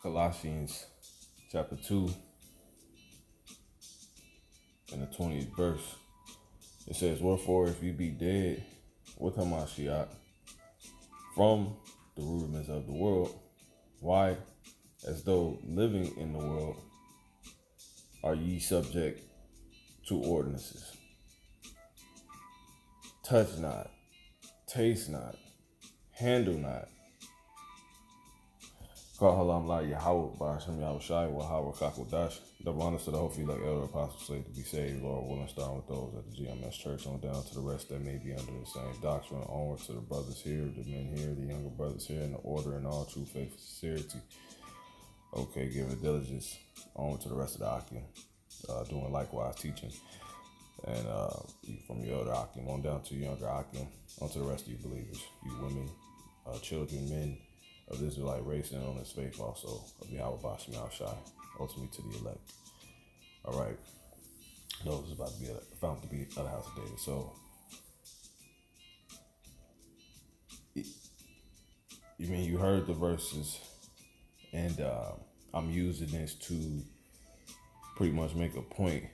Colossians chapter 2 and the 20th verse. It says, "Wherefore, if you be dead with Hamashiach from the rudiments of the world, why, as though living in the world, are ye subject to ordinances? Touch not, taste not, handle not. Call halam la Yahweh by Hashem Yahushai wa Hawa Kakodash. Double honors to the hopefully like elder apostles say to be saved, Lord willing, starting with those at the GMS church on down to the rest that may be under the same doctrine, onward to the brothers here, the men here, the younger brothers here, in the order and all true faith and sincerity. Okay, give it diligence. Onward to the rest of the Akim, doing likewise teaching. And from your elder Akim on down to your younger Akim, on to the rest of you believers, you women, children, men of the Israelite race and on his faith also of Yahweh Bashim Shai, ultimately to the elect. All right. Those is about to be found to be other house of David. So you mean you heard the verses, and I'm using this to pretty much make a point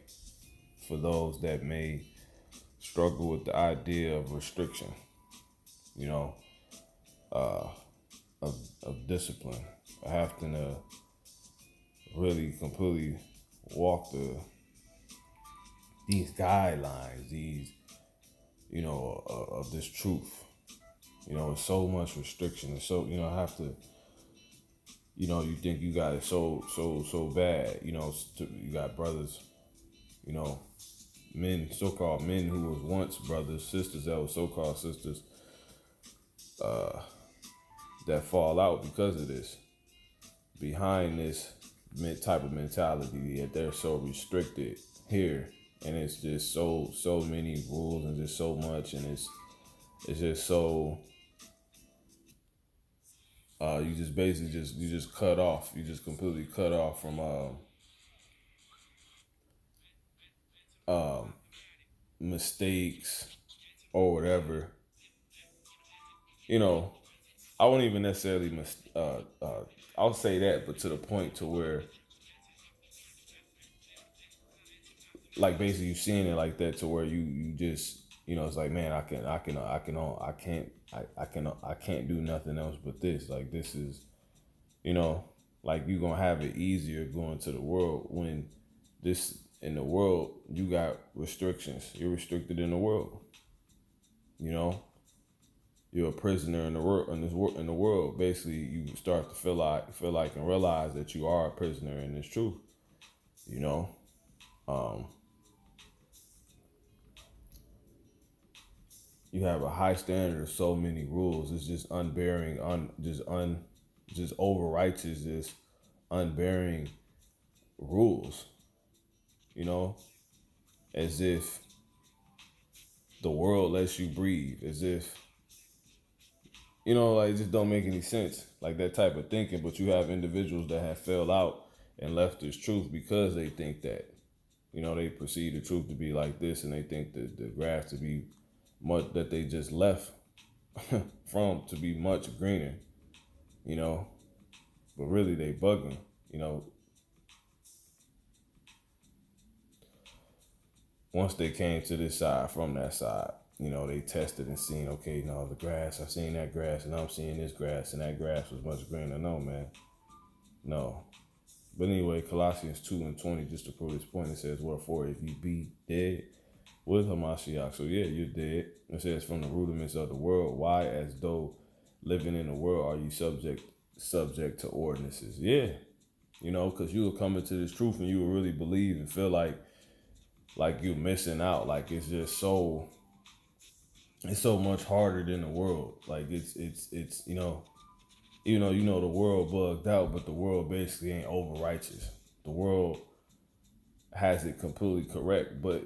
for those that may struggle with the idea of restriction, of discipline. I have to really completely walk these guidelines, of this truth. It's so much restriction. It's so, I have to, you think you got it so bad, you got brothers, men, so-called men who was once brothers, sisters that were so-called sisters, that fall out because of this, behind this type of mentality that they're so restricted here, and it's just so many rules and just so much, and it's just so you just basically just cut off, you just completely cut off from mistakes or whatever. I wouldn't even necessarily I'll say that, but to the point to where, like, basically you seeing it like that, to where you just, it's like, man, I can't do nothing else but this. Like, this is, like, you gonna have it easier going to the world, when this, in the world, you got restrictions. You're restricted in the world. You're a prisoner in the world. In the world, basically, you start to feel like and realize that you are a prisoner in this truth. You have a high standard of so many rules. It's just unbearing, just over righteous, just unbearing rules. As if the world lets you breathe, as if, like, it just don't make any sense, like that type of thinking. But you have individuals that have fell out and left this truth because they think that, they perceive the truth to be like this, and they think that the grass to be much, that they just left from, to be much greener, but really they bugging, Once they came to this side from that side, they tested and seen, okay, no, the grass, I seen that grass, and I'm seeing this grass, and that grass was much greener. No, man. No. But anyway, Colossians 2 and 20, just to prove this point, it says, "Wherefore, if you be dead with Hamashiach," so yeah, you're dead. It says, "From the rudiments of the world, why, as though living in the world, are you subject to ordinances?" Yeah. Because you will come into this truth and you will really believe and feel like you're missing out. Like, it's just so much harder than the world. Like, it's even though the world bugged out, but the world basically ain't over righteous. The world has it completely correct. But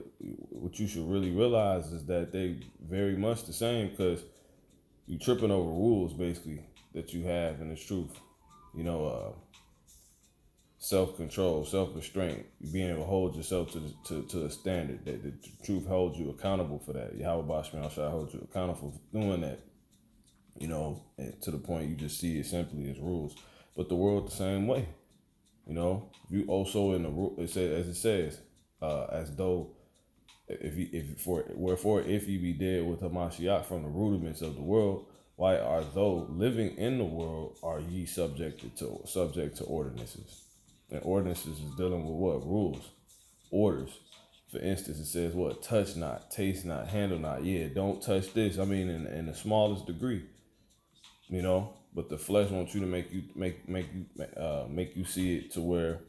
what you should really realize is that they very much the same, because you tripping over rules basically that you have in this truth. Self-control, self-restraint, being able to hold yourself to a standard, that the truth holds you accountable for that. Yahweh Bashman shall hold you accountable for doing that. And to the point you just see it simply as rules. but the world the same way. You know, you also in the rule. It says as it says, as though if you be dead with Hamashiach from the rudiments of the world, why are though living in the world are ye subject to ordinances? And ordinances is dealing with what? Rules, orders. For instance, it says what? Touch not, taste not, handle not. Yeah, don't touch this. I mean, in the smallest degree, you know. But the flesh wants you to make you see it to where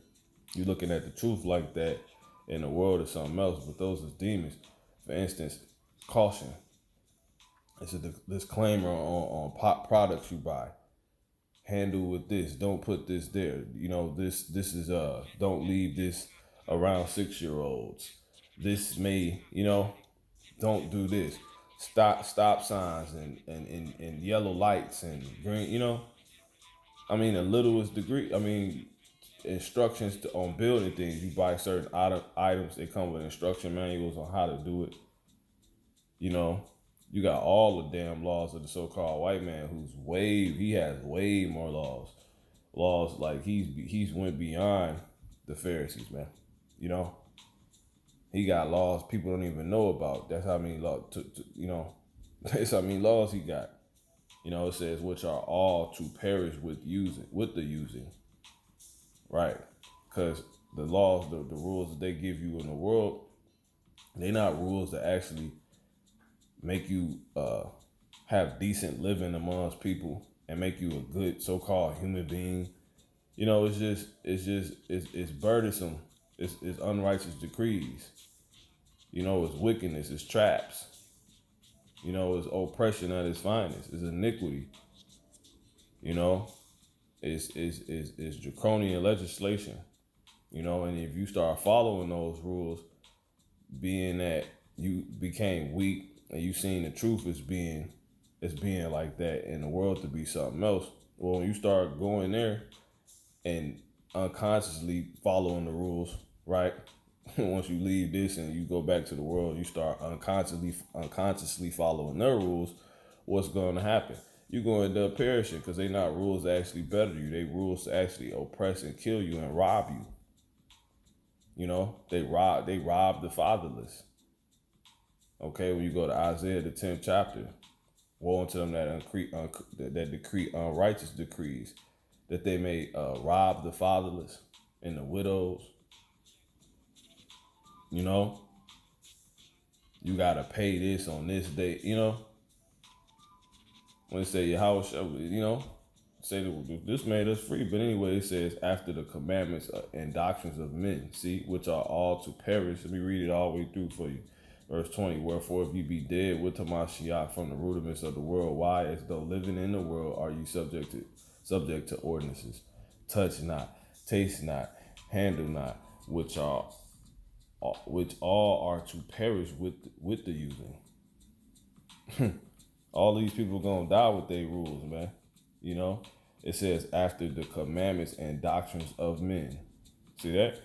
you're looking at the truth like that in the world or something else. But those is demons. For instance, caution. It's a disclaimer on products you buy. Handle with this. Don't put this there. You know, this is don't leave this around 6-year-olds. This may, you know, don't do this. Stop signs and yellow lights and green, you know. I mean, the littlest degree. I mean, instructions on building things. You buy certain items, they come with instruction manuals on how to do it. You know, you got all the damn laws of the so-called white man he has way more laws. Laws like he's went beyond the Pharisees, man. You know, he got laws people don't even know about. That's how many laws, you know, that's how many laws he got. You know, it says which are all to perish with the using. Right. Because the laws, the rules that they give you in the world, they're not rules that actually make you have decent living amongst people and make you a good so-called human being. You know, it's burdensome. It's unrighteous decrees. You know, it's wickedness. It's traps. You know, it's oppression at its finest. It's iniquity. You know, it's draconian legislation. You know, and if you start following those rules, being that you became weak and you seen the truth as being like that in the world to be something else. Well, when you start going there and unconsciously following the rules, right? Once you leave this and you go back to the world, you start unconsciously following their rules. What's going to happen? You're going to end up perishing because they're not rules that actually better you. They rules to actually oppress and kill you and rob you. You know, they rob the fatherless. Okay, when you go to Isaiah the 10th chapter, woe unto them that decree unrighteous decrees, that they may rob the fatherless and the widows. You know, you gotta pay this on this day. You know, when they say Yahweh, you know, say that this made us free. But anyway, it says after the commandments and doctrines of men, see, which are all to perish. Let me read it all the way through for you. Verse 20, wherefore if you be dead with Hamashiach from the rudiments of the world, why, as though living in the world, are you subject to ordinances? Touch not, taste not, handle not, which all are to perish with the using. All these people gonna die with their rules, man. You know, it says after the commandments and doctrines of men. See that?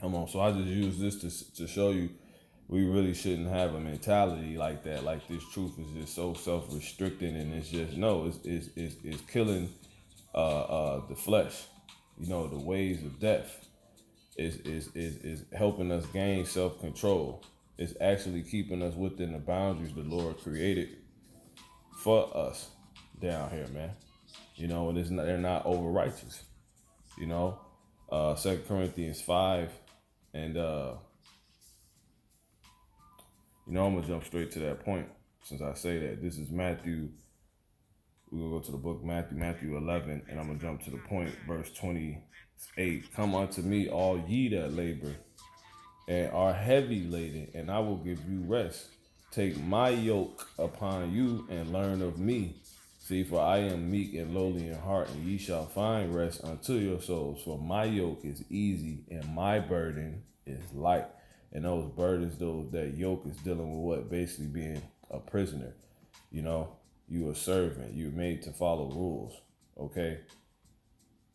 Come on. So I just use this to show you we really shouldn't have a mentality like that. Like this truth is just so self-restricting, and it's just it's killing the flesh. You know, the ways of death is helping us gain self-control. It's actually keeping us within the boundaries the Lord created for us down here, man. You know, and they're not over righteous. You know, 2 Corinthians 5 and you know, I'm gonna jump straight to that point since I say that. This is Matthew. We're gonna go to the book Matthew 11, and I'm gonna jump to the point, verse 28. Come unto me, all ye that labor and are heavy laden, and I will give you rest. Take my yoke upon you and learn of me. See, for I am meek and lowly in heart, and ye shall find rest unto your souls. For my yoke is easy and my burden is light. And those burdens, that yoke is dealing with what? Basically being a prisoner. You know, you a servant. You're made to follow rules. Okay?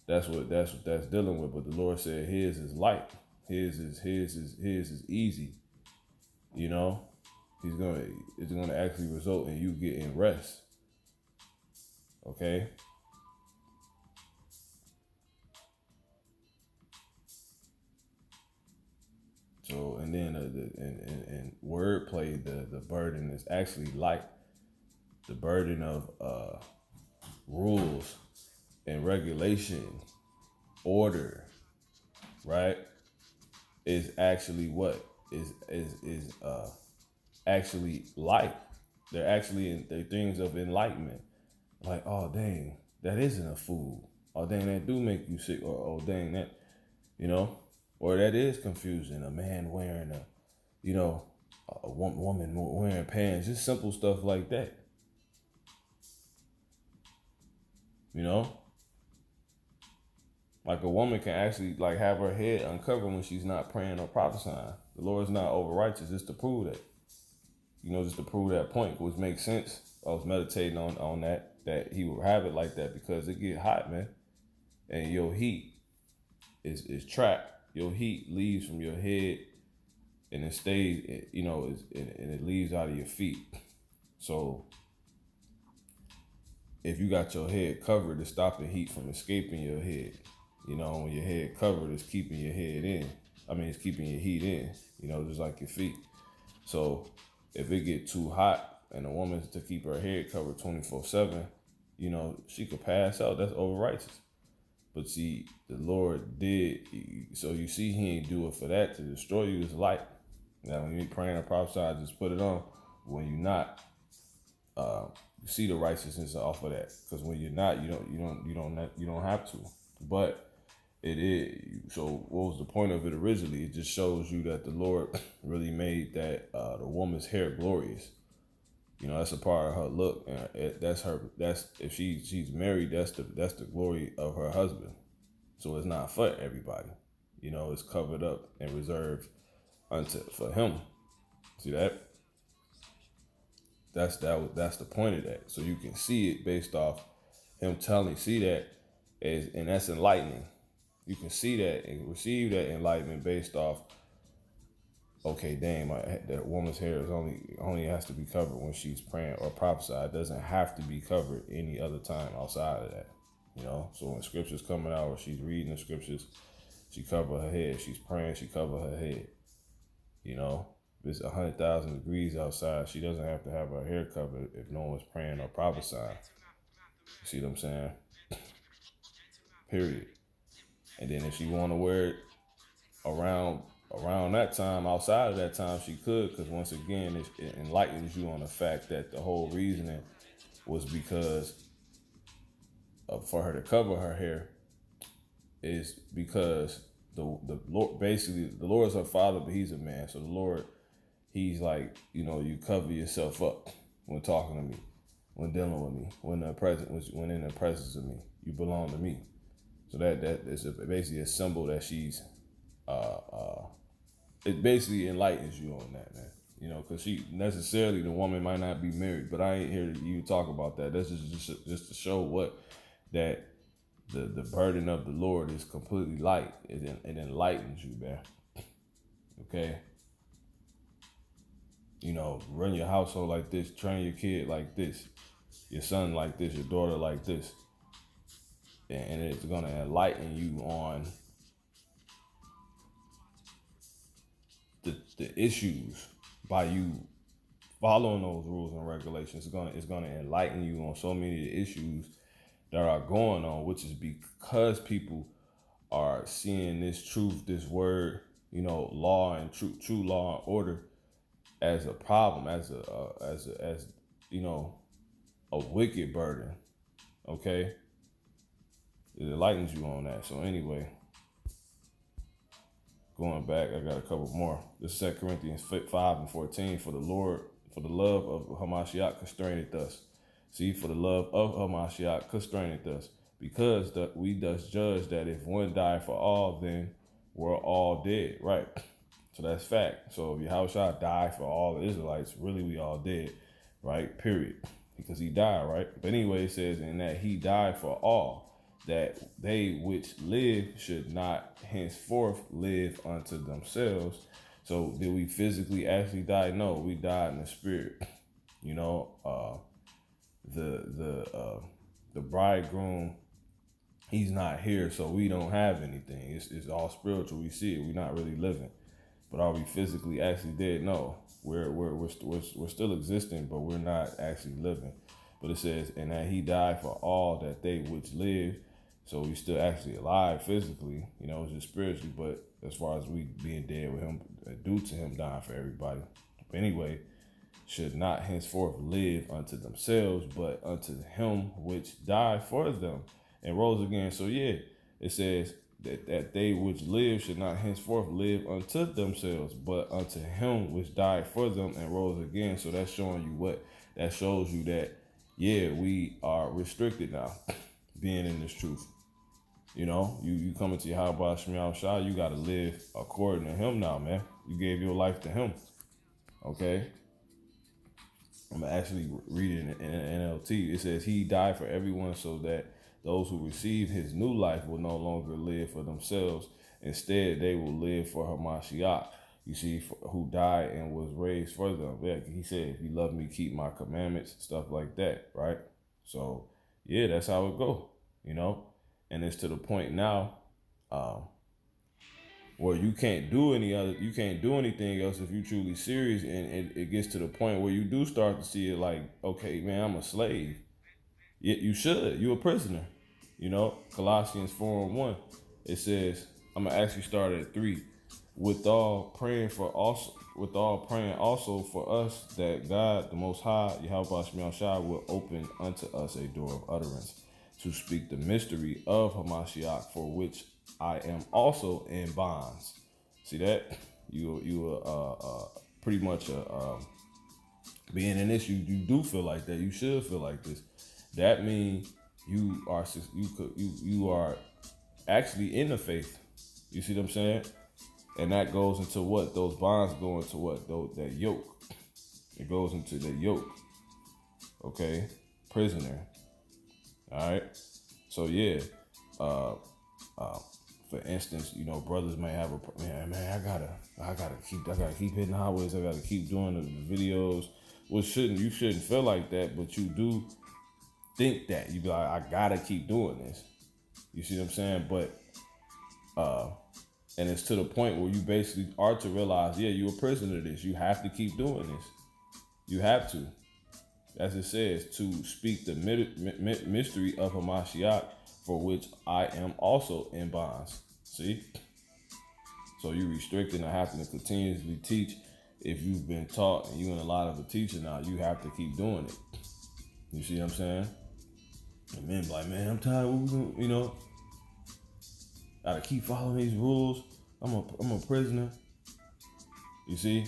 That's what that's dealing with. But the Lord said his is light. His is easy. You know? It's gonna actually result in you getting rest. Okay? in wordplay, the burden is actually like the burden of rules and regulation, order, right? Is actually what is actually light. They're actually they're things of enlightenment. Like, oh dang, that isn't a food. Oh dang, that do make you sick. Or oh dang, that you know, or that is confusing. A man wearing you know, a woman wearing pants. Just simple stuff like that. You know, like a woman can actually like have her head uncovered when she's not praying or prophesying. The Lord's not over righteous. Just to prove that. Just to prove that point, which makes sense. I was meditating on that he would have it like that because it get hot, man, and your heat is trapped. Your heat leaves from your head and it stays, and it leaves out of your feet. So if you got your head covered, it's stopping heat from escaping your head. When your head covered, it's keeping your head in. It's keeping your heat in. Just like your feet. So if it get too hot and a woman to keep her head covered 24/7, she could pass out. That's over righteous. But see, the Lord did. So you see, He ain't do it for that to destroy you. It's light. Now when you're praying or prophesying, just put it on. When you're not, you see the righteousness off of that. Because when you're not, you don't have to. But it is. So what was the point of it originally? It just shows you that the Lord really made that the woman's hair glorious. That's a part of her look. That's if she's married. That's the glory of her husband. So it's not for everybody. It's covered up and reserved for him. See that? That's the point of that. So you can see it based off him telling. See that and that's enlightening. You can see that and receive that enlightenment based off. Okay, damn, that woman's hair is only has to be covered when she's praying or prophesying. It doesn't have to be covered any other time outside of that. So when scripture's coming out or she's reading the scriptures, she cover her head. She's praying, she cover her head. If it's 100,000 degrees outside, she doesn't have to have her hair covered if no one's praying or prophesying. You see what I'm saying? Period. And then if she want to wear it around that time, outside of that time, she could, because once again, it enlightens you on the fact that the whole reasoning was because for her to cover her hair is because the Lord, basically the Lord's her father, but he's a man. So the Lord, he's like, you cover yourself up when talking to me, when dealing with me, when in the presence of me, you belong to me. So that is basically a symbol that she's it basically enlightens you on that, man. Because she necessarily, the woman might not be married, but I ain't here to you talk about that. That's just to show what that the burden of the Lord is completely light. It enlightens you, man. Okay. Run your household like this, train your kid like this, your son like this, your daughter like this, and it's gonna enlighten you on the issues by you following those rules and regulations. It's gonna enlighten you on so many of the issues that are going on, which is because people are seeing this truth, this word, law and true law and order as a problem, as a wicked burden. Okay, it enlightens you on that. So anyway. Going back, I got a couple more. This is 2 Corinthians 5:14. For the love of Hamashiach constraineth us. See, for the love of Hamashiach constraineth us. Because we thus judge that if one died for all, then we're all dead. Right. So that's fact. So if Yahushua died for all the Israelites, really we all dead. Right. Period. Because he died, right? But anyway, it says, in that he died for all, that they which live should not henceforth live unto themselves. So did we physically actually die? No, we died in the spirit. The bridegroom, he's not here, so we don't have anything. It's all spiritual. We see it. We're not really living. but are we physically actually dead? No, we're still existing, but we're not actually living. But it says, and that he died for all that they which live. So we still actually alive physically, it's just spiritually, but as far as we being dead with him, due to him dying for everybody. But anyway, should not henceforth live unto themselves, but unto him which died for them and rose again. So yeah, it says that they which live should not henceforth live unto themselves, but unto him which died for them and rose again. So that's showing you what? That shows you that, yeah, we are restricted now, being in this truth. You come into Yahweh Shemiyah Shah, you got to live according to him now, man. You gave your life to him, okay? I'm going to actually read it in NLT. It says, he died for everyone so that those who receive his new life will no longer live for themselves. Instead, they will live for Hamashiach, you see, who died and was raised for them. Yeah, he said, if you love me, keep my commandments, stuff like that, right? So, yeah, that's how it go, And it's to the point now where you can't do anything else if you truly serious, and it gets to the point where you do start to see it like, okay, man, I'm a slave. You should. You're a prisoner. Colossians 4:1. It says, I'm gonna actually start at 3. With all praying also for us that God, the Most High, Yahweh Shemiyah Shai, will open unto us a door of utterance to speak the mystery of Hamashiach, for which I am also in bonds. See that? You pretty much being in this, you do feel like that. You should feel like this. That means you are actually in the faith. You see what I'm saying? And that goes into what? Those bonds go into what? That yoke. It goes into the yoke. Okay? Prisoner. All right? So yeah. For instance, brothers may have I gotta keep hitting the highways. I gotta keep doing the videos. Well, you shouldn't feel like that, but you do think that. You be like, I gotta keep doing this. You see what I'm saying? But and it's to the point where you basically are to realize, yeah, you're a prisoner of this. You have to keep doing this. You have to. As it says, to speak the mystery of Hamashiach, for which I am also in bonds. See? So you're restricted and having to continuously teach. If you've been taught and you're in a lot of a teacher now, you have to keep doing it. You see what I'm saying? And men be like, man, I'm tired. Gotta keep following these rules. I'm a prisoner. You see?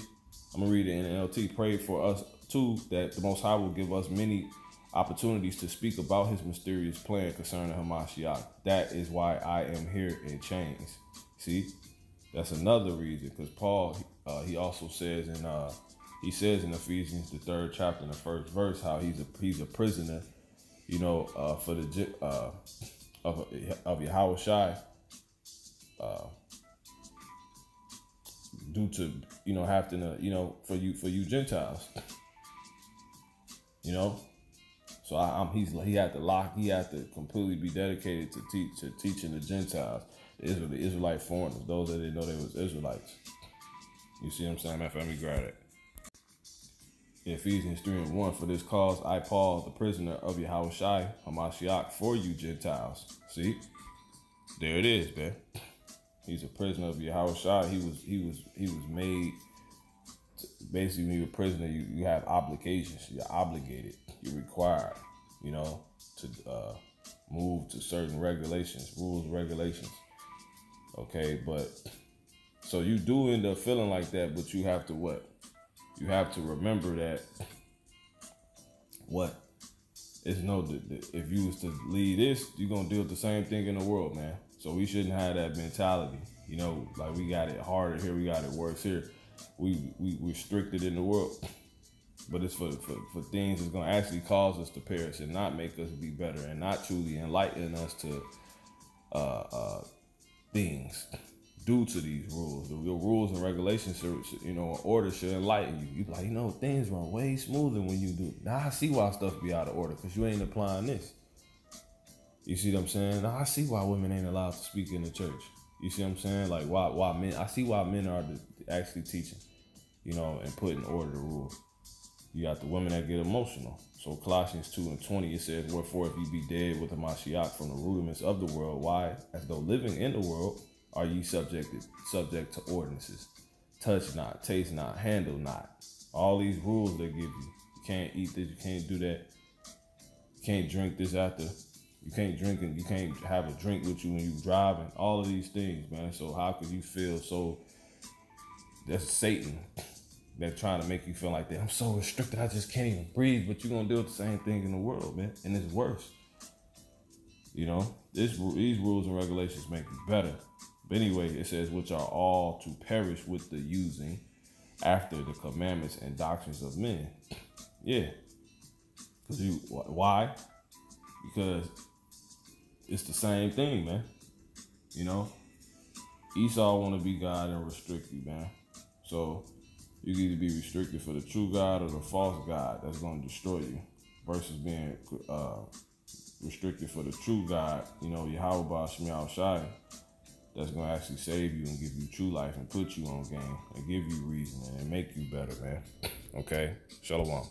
I'm gonna read it in NLT. Pray for us too, that the Most High will give us many opportunities to speak about his mysterious plan concerning Hamashiach. That is why I am here in chains. See? That's another reason, because Paul, he also says in Ephesians, the 3rd chapter, in the 1st verse, how he's a prisoner, for the of Yahweh Shai, due to having to for you Gentiles, So he had to completely be dedicated to teaching the Gentiles, the Israelite foreigners, those that didn't know they was Israelites. You see what I'm saying? Let me grab it. Ephesians 3:1. For this cause I, Paul, the prisoner of Yahweh Shai, Hamashiach, for you Gentiles. See, there it is, man. He's a prisoner of Yahweh Shai. He was made. Basically, when you're a prisoner, you have obligations. You're obligated. You're required, to move to certain regulations, rules, regulations. Okay, but so you do end up feeling like that, but you have to what? You have to remember that if you was to lead this, you're gonna deal with the same thing in the world, man. So we shouldn't have that mentality. Like we got it harder here, we got it worse here. We restricted in the world, but it's for things that's gonna actually cause us to perish and not make us be better and not truly enlighten us to things due to these rules. The rules and regulations, order should enlighten you. You be like, things run way smoother when you do. Now I see why stuff be out of order, because you ain't applying this. You see what I'm saying? Now I see why women ain't allowed to speak in the church. You see what I'm saying? Like why men? I see why men are actually teaching, and put in order the rules. You got the women that get emotional. So Colossians 2:20, it says, "Wherefore, if you be dead with the Mashiach from the rudiments of the world, why, as though living in the world, are ye subject to ordinances? Touch not, taste not, handle not." All these rules they give you. You can't eat this, you can't do that. You can't drink this after. You can't drink and you can't have a drink with you when you driving. All of these things, man. So how could you feel so? That's Satan. They're trying to make you feel like that. I'm so restricted, I just can't even breathe. But you're gonna do the same thing in the world, man, and it's worse. These rules and regulations make you better. But anyway, it says, "Which are all to perish with the using after the commandments and doctrines of men." Yeah, because why? Because it's the same thing, man. Esau want to be God and restrict you, man. So you can either be restricted for the true God or the false God that's going to destroy you, versus being restricted for the true God, Yahweh Ba'Shemiah Shai, that's going to actually save you and give you true life and put you on game and give you reason and make you better, man. Okay? Shalom.